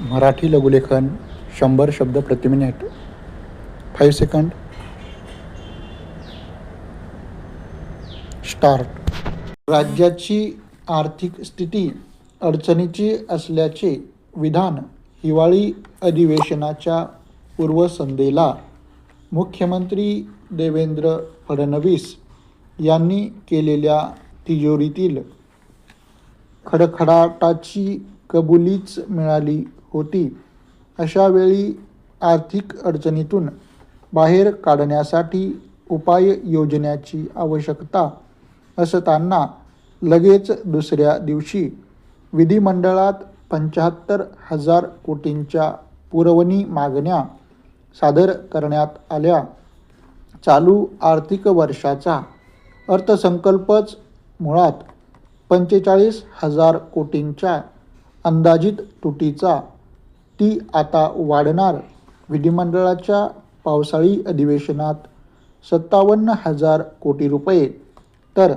मराठी लघुलेखन 100 शब्द प्रति minute. 5 second. Start. राज्याची आर्थिक स्थिती अडचणीची असल्याचे विधान हिवाळी अधिवेशनाच्या पूर्वसंध्येला मुख्यमंत्री देवेंद्र फडणवीस यांनी केलेल्या तिजोरीतील खडखडाटाची कबुलीच मिळाली होती. अशा वेळी आर्थिक अडचणीतून बाहेर काढण्यासाठी उपाय योजण्याची आवश्यकता असताना लगेच दुसऱ्या दिवशी विधिमंडळात 75,000 कोटींच्या पुरवणी मागण्या सादर करण्यात आल्या. चालू आर्थिक वर्षाचा अर्थसंकल्पच मुळात 45,000 कोटींच्या अंदाजित तुटीचा. ती आता वाढणार. विधिमंडळाच्या पावसाळी अधिवेशनात 57,000 कोटी रुपये तर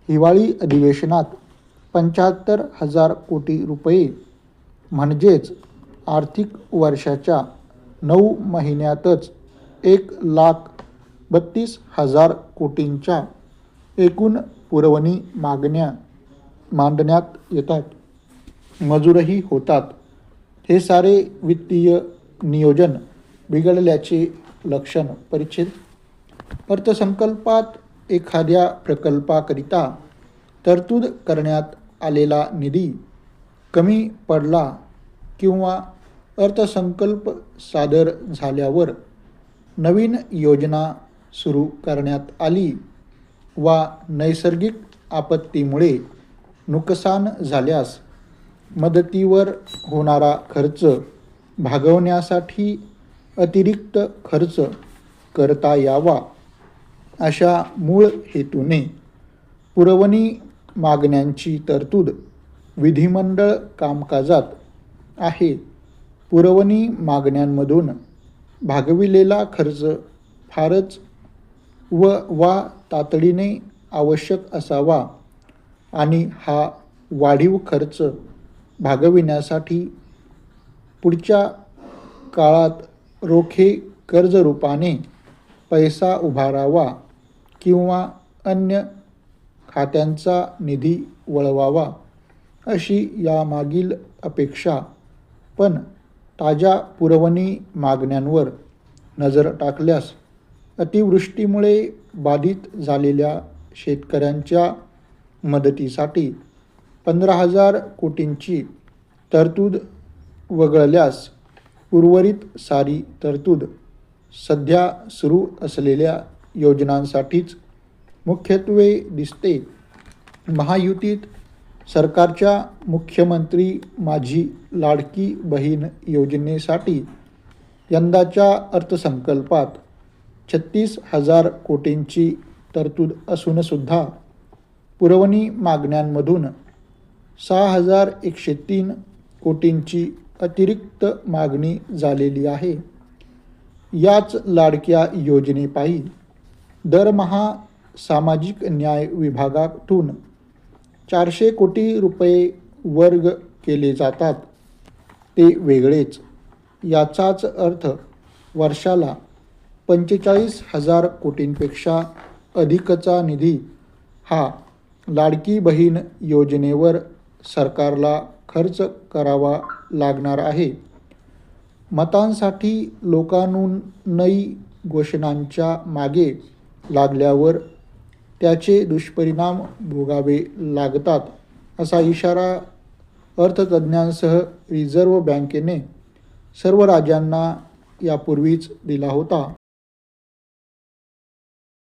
हिवाळी अधिवेशनात 75,000 कोटी रुपये. म्हणजेच आर्थिक वर्षाच्या 9 महिन्यातच 1,32,000 कोटींच्या एकूण पुरवणी मागण्या मांडण्यात येतात. मंजूरही होतात. हे सारे वित्तीय नियोजन बिघडल्याचे लक्षण. परिच्छेद. अर्थसंकल्पात एखाद्या प्रकल्पाकरिता तरतूद करण्यात आलेला निधी कमी पडला किंवा अर्थसंकल्प सादर झाल्यावर नवीन योजना सुरू करण्यात आली वा नैसर्गिक आपत्तीमुळे नुकसान झाल्यास मदतीवर होणारा खर्च भागवण्यासाठी अतिरिक्त खर्च करता यावा अशा मूळ हेतूने पुरवणी मागण्यांची तरतूद विधिमंडळ कामकाजात आहे. पुरवणी मागण्यांमधून भागविलेला खर्च फारच वा तातडीने आवश्यक असावा आणि हा वाढीव खर्च भागविण्यासाठी पुढच्या काळात रोखे कर्जरूपाने पैसा उभारावा किंवा अन्य खात्यांचा निधी वळवावा अशी यामागील अपेक्षा. पण ताज्या पुरवणी मागण्यांवर नजर टाकल्यास अतिवृष्टीमुळे बाधित झालेल्या शेतकऱ्यांच्या मदतीसाठी 15,000 कोटींची तरतूद वगळल्यास उर्वरित सारी तरतूद सध्या सुरू असलेल्या योजनांसाठीच मुख्यत्वे दिसते. महायुतीत सरकारच्या मुख्यमंत्री माझी लाडकी बहीण योजनेसाठी यंदाच्या अर्थसंकल्पात 36,000 कोटींची तरतूद असूनसुद्धा पुरवणी मागण्यांमधून 6,103 कोटींची अतिरिक्त मागणी झालेली आहे. याच लाडक्या योजनेपायी दरमहा सामाजिक न्याय विभागातून 400 कोटी रुपये वर्ग केले जातात. ते वेगळेच. याचाच अर्थ वर्षाला 45,000 कोटींपेक्षा अधिकचा निधी हा लाडकी बहीण योजनेवर सरकारला खर्च करावा लागणार आहे. मतांसाठी लोकानुनयी घोषणांच्या मागे लागल्यावर त्याचे दुष्परिणाम भोगावे लागतात असा इशारा अर्थतज्ज्ञांसह रिझर्व्ह बँकेने सर्व राज्यांना यापूर्वीच दिला होता.